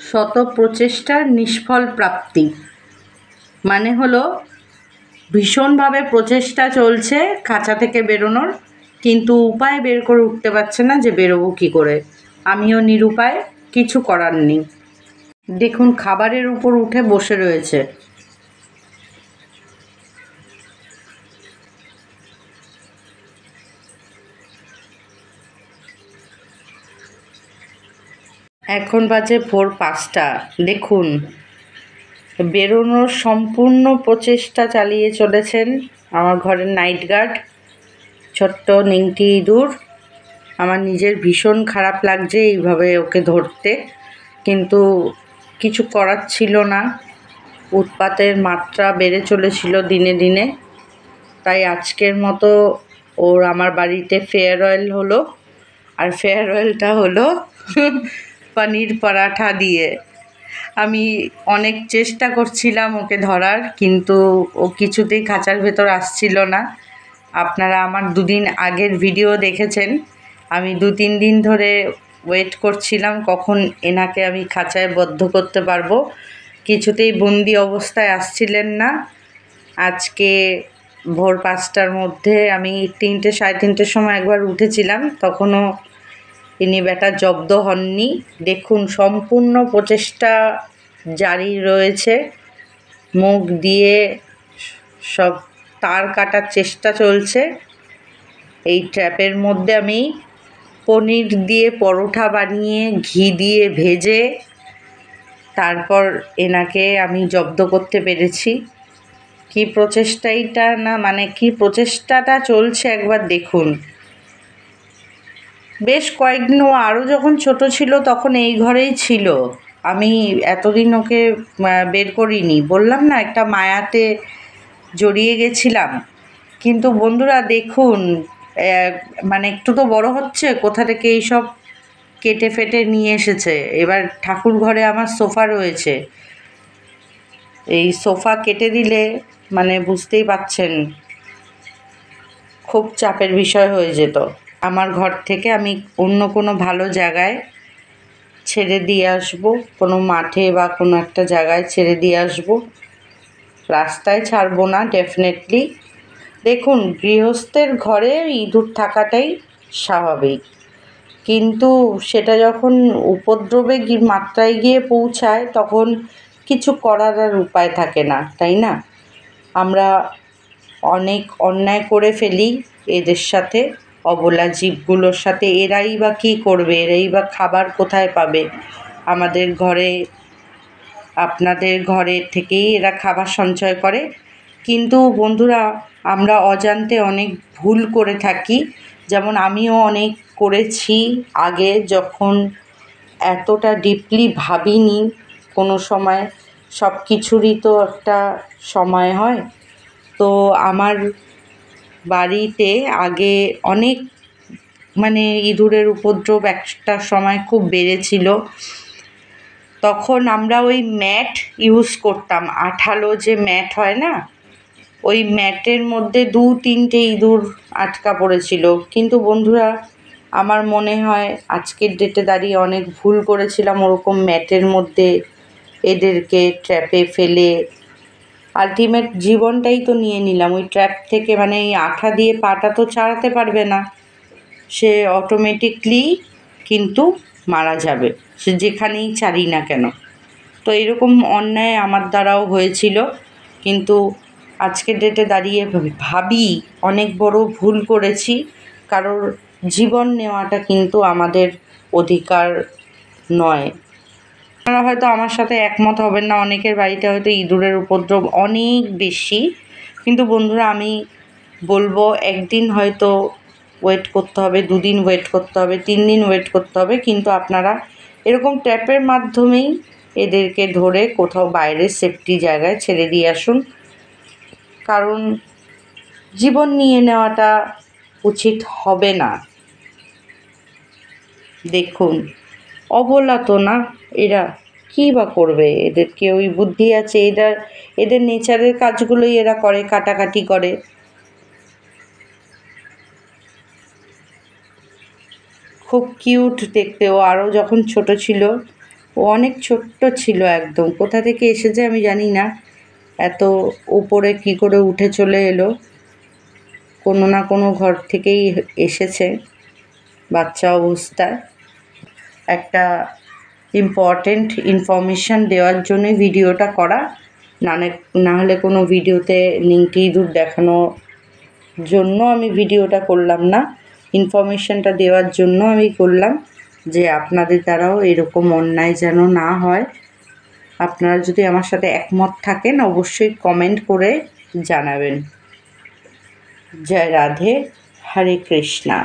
শত প্রচেষ্টার নিষ্ফল প্রাপ্তি মানে হলো ভীষণভাবে প্রচেষ্টা চলছে খাঁচা থেকে বেরোনোর, কিন্তু উপায় বের করে উঠতে পারছে না যে বেরোবো কী করে। আমিও নিরুপায়, কিছু করার নেই। দেখুন খাবারের উপর উঠে বসে রয়েছে। এখন বাজে ভোর 5টা। দেখুন বেরোনোর সম্পূর্ণ প্রচেষ্টা চালিয়ে চলেছেন আমার ঘরের নাইট গার্ড, ছোট্ট নিংটি ইঁদুর। আমার নিজের ভীষণ খারাপ লাগছে এইভাবে ওকে ধরতে, কিন্তু কিছু করার ছিল না। উৎপাতের মাত্রা বেড়ে চলেছিল দিনে দিনে, তাই আজকের মতো ওর আমার বাড়িতে ফেয়ারওয়েল হলো। আর ফেয়ারওয়েলটা হলো পনির পরাঠা দিয়ে। আমি অনেক চেষ্টা করছিলাম ওকে ধরার, কিন্তু ও কিছুতেই খাঁচার ভেতর আসছিল না। আপনারা আমার 2 দিন আগের ভিডিও দেখেছেন। আমি 2-3 দিন ধরে ওয়েট করছিলাম কখন এনাকে আমি খাঁচায় বদ্ধ করতে পারবো। কিছুতেই বন্দি অবস্থায় আসছিলেন না। আজকে ভোর 5টার মধ্যে আমি 3টে, 3:30টের সময় একবার উঠেছিলাম, তখনও ইনি বেটা জব্দ হননি। দেখুন সম্পূর্ণ প্রচেষ্টা জারি রয়েছে। মুখ দিয়ে সব তার কাটার চেষ্টা চলছে। এই ট্র্যাপের মধ্যে আমি পনির দিয়ে পরোটা বানিয়ে ঘি দিয়ে ভেজে তারপর এনাকে আমি জব্দ করতে পেরেছি। কি প্রচেষ্টাটা না, মানে কি প্রচেষ্টাটা চলছে একবার দেখুন। বেশ কয়েকদিন ও আরও যখন ছোট ছিল তখন এই ঘরেই ছিল। আমি এতদিন ওকে বের করিনি, বললাম না একটা মায়াতে জড়িয়ে গেছিলাম। কিন্তু বন্ধুরা দেখুন, মানে একটু তো বড় হচ্ছে, কোথা থেকে এইসব কেটে ফেটে নিয়ে এসেছে। এবার ঠাকুর ঘরে আমার সোফা রয়েছে, এই সোফা কেটে দিলে মানে বুঝতেই পাচ্ছেন খুব চাপের বিষয় হয়ে যেত। আমার ঘর থেকে আমি অন্য কোনো ভালো জায়গায় ছেড়ে দিয়ে আসবো, কোনো মাঠে বা কোনো একটা জায়গায় ছেড়ে দিয়ে আসবো, রাস্তায় ছাড়বো না ডেফিনেটলি। দেখুন গৃহস্থের ঘরে ইঁদুর থাকাটাই স্বাভাবিক, কিন্তু সেটা যখন উপদ্রবে মাত্রায় গিয়ে পৌঁছায় তখন কিছু করার আর উপায় থাকে না, তাই না? আমরা অনেক অন্যায় করে ফেলি এদের সাথে, অবলা জীবগুলোর সাথে। এরাই বা কী করবে, এরাই বা খাবার কোথায় পাবে? আমাদের ঘরে, আপনাদের ঘরের থেকেই এরা খাবার সঞ্চয় করে। কিন্তু বন্ধুরা আমরা অজান্তে অনেক ভুল করে থাকি, যেমন আমিও অনেক করেছি আগে, যখন এতটা ডিপলি ভাবিনি কোনো সময়। সব কিছুরই তো একটা সময় হয়। তো আমার বাড়িতে আগে অনেক মানে ইঁদুরের উপদ্রব একটা সময় খুব বেড়েছিল। তখন আমরা ওই ম্যাট ইউজ করতাম, আঠালো যে ম্যাট হয় না, ওই ম্যাটের মধ্যে 2-3টে ইঁদুর আটকা পড়েছিল। কিন্তু বন্ধুরা আমার মনে হয় আজকের ডেটে দাঁড়িয়ে অনেক ভুল করেছিলাম ওরকম ম্যাটের মধ্যে এদেরকে ট্র্যাপে ফেলে। আলটিমেট জীবনটাই তো নিয়ে নিলাম ওই ট্র্যাপ থেকে। মানে এই আঠা দিয়ে পাটা তো ছাড়াতে পারবে না, সে অটোমেটিকলি কিন্তু মারা যাবে, সে যেখানেই ছাড়ি না কেন। তো এরকম অন্যায় আমার দ্বারাও হয়েছিল, কিন্তু আজকের ডেটে দাঁড়িয়ে ভাবি অনেক বড় ভুল করেছি। কারোর জীবন নেওয়াটা কিন্তু আমাদের অধিকার নয়। আপনারা হয়তো আমার সাথে একমত হবেন না, অনেকের বাড়িতে হয়তো ইঁদুরের উপদ্রব অনেক বেশি। কিন্তু বন্ধুরা আমি বলবো একদিন হয়তো ওয়েট করতে হবে, 2 দিন ওয়েট করতে হবে, 3 দিন ওয়েট করতে হবে, কিন্তু আপনারা এরকম ট্র্যাপের মাধ্যমেই এদেরকে ধরে কোথাও বাইরের সেফটি জায়গায় ছেড়ে দিয়ে আসুন। কারণ জীবন নিয়ে নেওয়াটা উচিত হবে না। দেখুন অবলা তো না, এরা কী বা করবে? এদেরকে ওই বুদ্ধি আছে, এদের নেচারের কাজগুলোই এরা করে, কাটাকাটি করে। খুব কিউট দেখতে। ও আরও যখন ছোট ছিল ও অনেক ছোট্ট ছিল একদম, কোথা থেকে এসেছে আমি জানি না, এত উপরে কি করে উঠে চলে এলো, কোনো না কোনো ঘর থেকেই এসেছে বাচ্চা অবস্থায়। একটা ইম্পর্টেন্ট ইনফরমেশান দেওয়ার জন্যই ভিডিওটা করা, না হলে কোনো ভিডিওতে নিংটি ইঁদুর দেখানোর জন্য আমি ভিডিওটা করলাম না, ইনফরমেশানটা দেওয়ার জন্য আমি করলাম যে আপনাদের দ্বারাও এরকম অন্যায় যেন না হয়। আপনারা যদি আমার সাথে একমত থাকেন অবশ্যই কমেন্ট করে জানাবেন। জয় রাধে, হরে কৃষ্ণা।